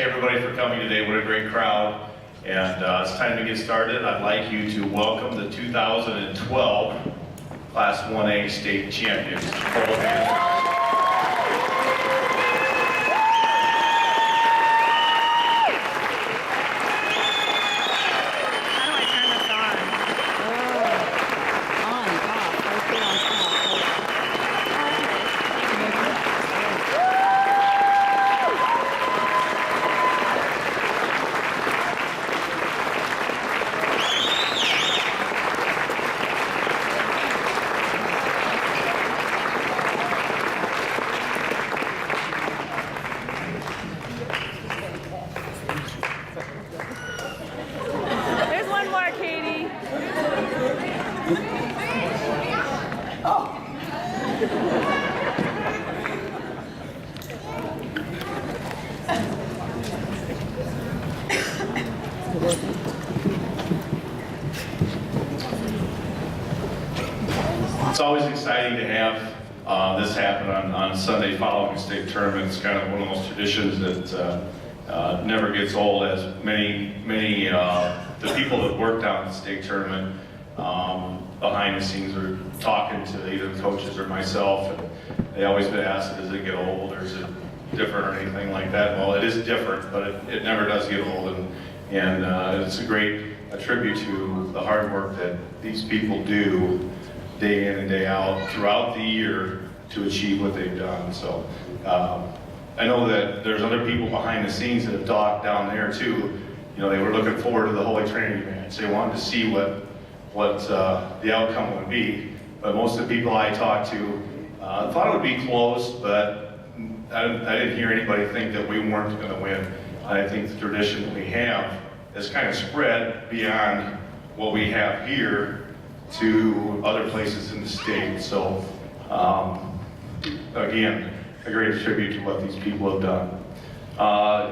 Everybody for coming today. What a great crowd. And it's time to get started. I'd like you to welcome the 2012 Class 1A state champions. It's always exciting to have this happen on Sunday following a state tournament. It's kind of one of those traditions that never gets old, as many the people that worked on the state tournament behind the scenes are talking to either the coaches or myself, and they always been asked, does it get old or is it different or anything like that? Well, it is different, but it never does get old, and it's a great tribute to the hard work that these people do day in and day out throughout the year to achieve what they've done. So I know that there's other people behind the scenes that have talked down there too. You know, they were looking forward to the Holy Trinity match. They wanted to see what the outcome would be. But most of the people I talked to thought it would be close, but I didn't hear anybody think that we weren't going to win. I think the tradition that we have has kind of spread beyond what we have here to other places in the state. So again, a great tribute to what these people have done.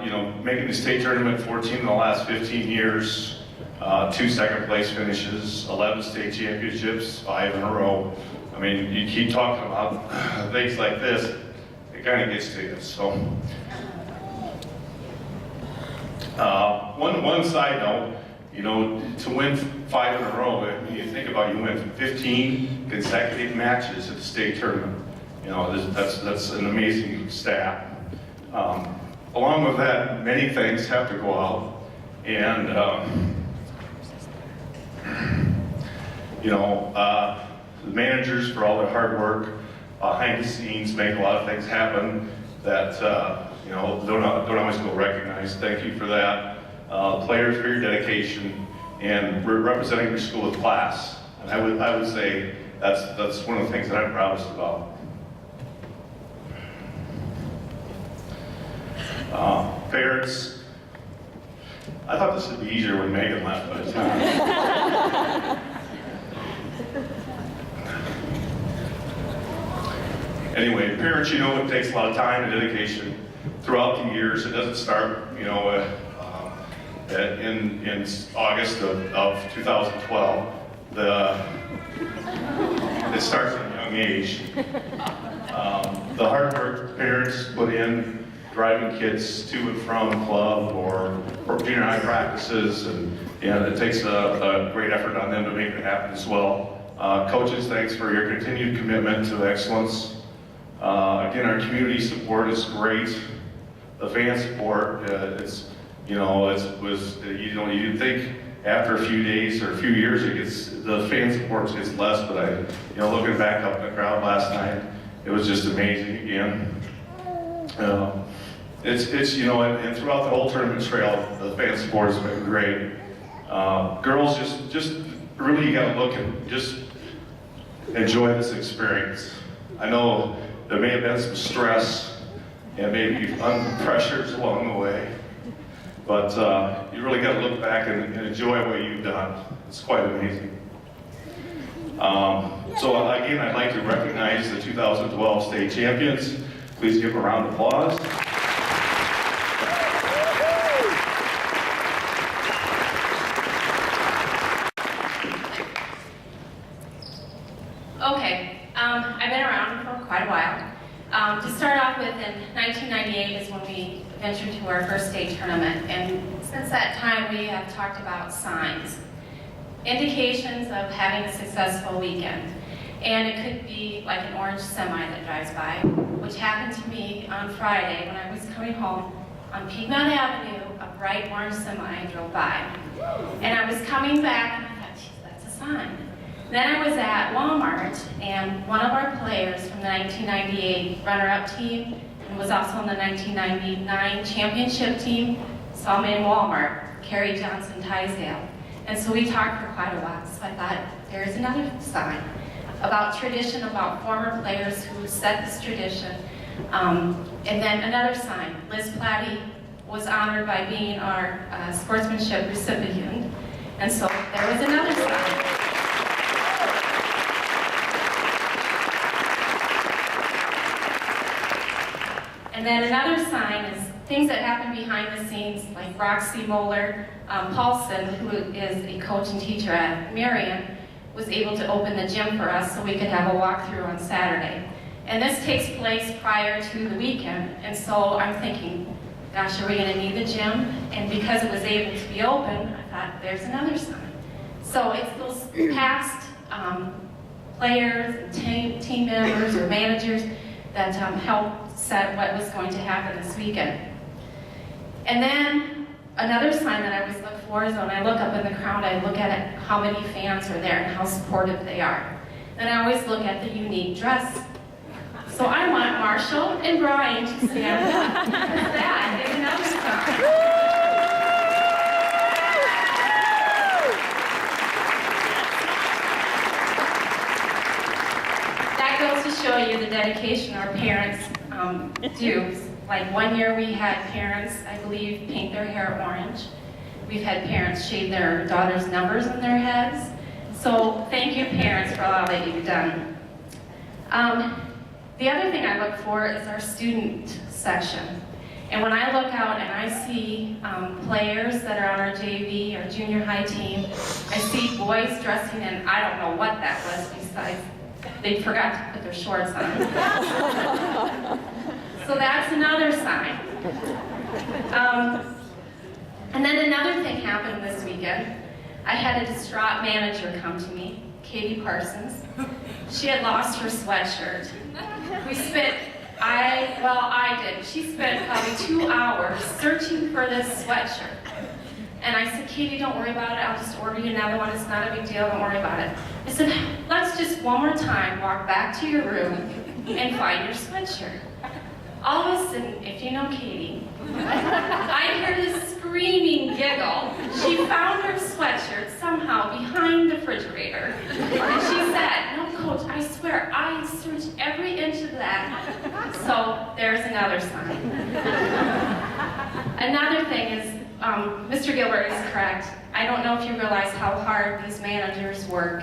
You know, making the state tournament 14 in the last 15 years, 2 second place finishes, 11 state championships, 5 in a row. I mean, you keep talking about things like this, it kind of gets to you. So, one side note, you know, to win 5 in a row, I mean, you think about you win 15 consecutive matches at the state tournament. You know, that's an amazing stat. Along with that, many things have to go out, and you know, the managers, for all their hard work behind the scenes, make a lot of things happen that you know, don't always go recognized. Thank you for that. Players, for your dedication and representing your school with class. And I would say that's one of the things that I'm proudest about. Parents, I thought this would be easier when Megan left by the time. Anyway, parents, you know, it takes a lot of time and dedication throughout the years. It doesn't start, you know, in August of 2012. It starts at a young age. The hard work parents put in, driving kids to and from club or junior high practices, and it takes a great effort on them to make it happen as well. Coaches, thanks for your continued commitment to excellence. Again, our community support is great. The fan support, you'd think after a few days or a few years, the fan support gets less. But looking back up in the crowd last night, it was just amazing again. And throughout the whole tournament trail, the fan support has been great. Girls, just really, you got to look and just enjoy this experience. I know there may have been some stress and maybe pressures along the way, but you really got to look back and enjoy what you've done. It's quite amazing. So again, I'd like to recognize the 2012 state champions. Please give a round of applause. Okay, I've been around for quite a while. To start off with, in 1998 is when we ventured to to our first state tournament, and since that time we have talked about signs, indications of having a successful weekend. And it could be like an orange semi that drives by, which happened to me on Friday when I was coming home on Piedmont Avenue. A bright orange semi drove by, and I was coming back and I thought, geez, that's a sign. Then I was at Walmart, and one of our players from the 1998 runner-up team and was also on the 1999 championship team saw me in Walmart, Carrie Johnson Tisdale. And so we talked for quite a while, so I thought, there's another sign about tradition, about former players who set this tradition. And then another sign, Liz Platty was honored by being our sportsmanship recipient. And so there was another sign. And then another sign is things that happen behind the scenes, like Roxy Moeller Paulson, who is a coach and teacher at Marion, was able to open the gym for us so we could have a walkthrough on Saturday. And this takes place prior to the weekend, and so I'm thinking, gosh, are we going to need the gym? And because it was able to be open, I thought, there's another sign. So it's those past players, team members, or managers that helped set what was going to happen this weekend. And then another sign that I always look for is when I look up in the crowd, I look at it, how many fans are there and how supportive they are. Then I always look at the unique dress. So I want Marshall and Brian to stand up. That is another sign. That goes to show you the dedication our parents do. Like one year we had parents, I believe, paint their hair orange. We've had parents shave their daughters' numbers on their heads. So thank you, parents, for all that you've done. The other thing I look for is our student section. And when I look out and I see players that are on our JV, our junior high team, I see boys dressing in, I don't know what that was besides they forgot to put their shorts on. So that's another sign. And then another thing happened this weekend. I had a distraught manager come to me, Katie Parsons. She had lost her sweatshirt. We spent, I did. She spent probably 2 hours searching for this sweatshirt. And I said, Katie, don't worry about it. I'll just order you another one. It's not a big deal. Don't worry about it. I said, let's just one more time walk back to your room and find your sweatshirt. All of a sudden, if you know Katie, I hear this screaming giggle. She found her sweatshirt somehow behind the refrigerator. And she said, no, Coach, I swear, I searched every inch of that. So there's another sign. Another thing is, Mr. Gilbert is correct. I don't know if you realize how hard these managers work.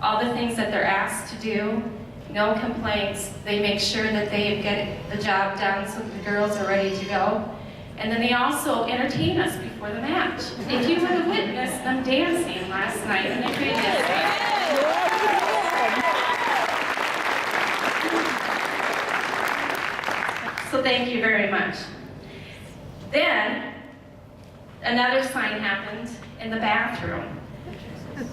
All the things that they're asked to do, no complaints. They make sure that they get the job done so the girls are ready to go. And then they also entertain us before the match. If you would have witnessed them dancing last night in the previous game. So thank you very much. Then, another sign happened in the bathroom.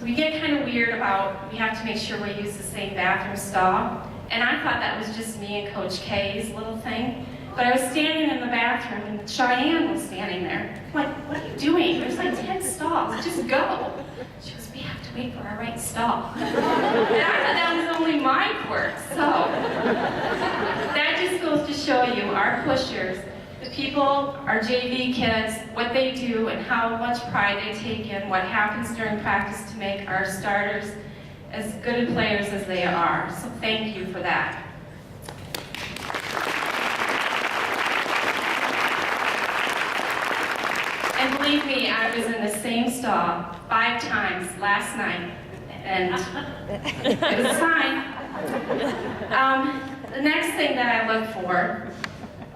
We get kind of weird about, we have to make sure we use the same bathroom stall. And I thought that was just me and Coach K's little thing. But I was standing in the bathroom and Cheyenne was standing there. I'm like, what are you doing? There's like 10 stalls, just go. She goes, we have to wait for our right stall. And I thought that was only my quirk, so. That just goes to show you our pushers, the people, our JV kids, what they do and how much pride they take in what happens during practice to make our starters as good players as they are. So thank you for that. And believe me, I was in the same stall 5 times last night, and it was fine. The next thing that I look for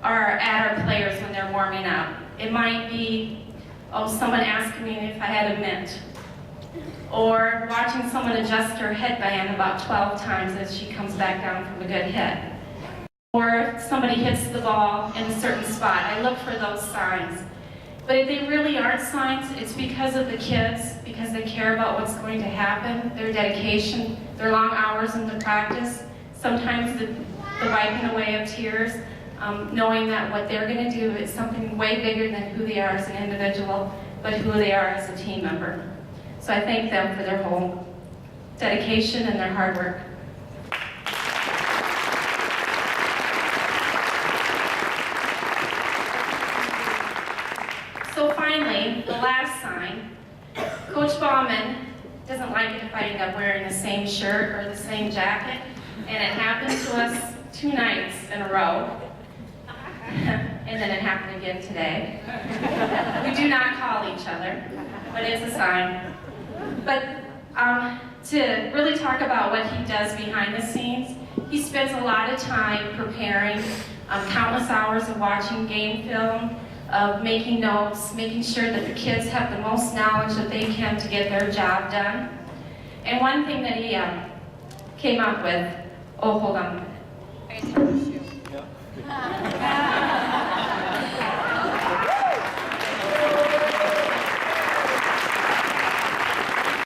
are at our players when they're warming up. It might be, someone asking me if I had a mint, or watching someone adjust her headband about 12 times as she comes back down from a good hit. or if somebody hits the ball in a certain spot. I look for those signs. But if they really aren't signs, it's because of the kids, because they care about what's going to happen, their dedication, their long hours in the practice, sometimes the wiping away of tears, knowing that what they're going to do is something way bigger than who they are as an individual, but who they are as a team member. So I thank them for their whole dedication and their hard work. So finally, the last sign, Coach Bauman doesn't like it if I end up wearing the same shirt or the same jacket, and it happened to us 2 nights in a row, and then it happened again today. We do not call each other, but it's a sign. But to really talk about what he does behind the scenes, he spends a lot of time preparing, countless hours of watching game film, of making notes, making sure that the kids have the most knowledge that they can to get their job done. And one thing that he came up with, oh, hold on a minute.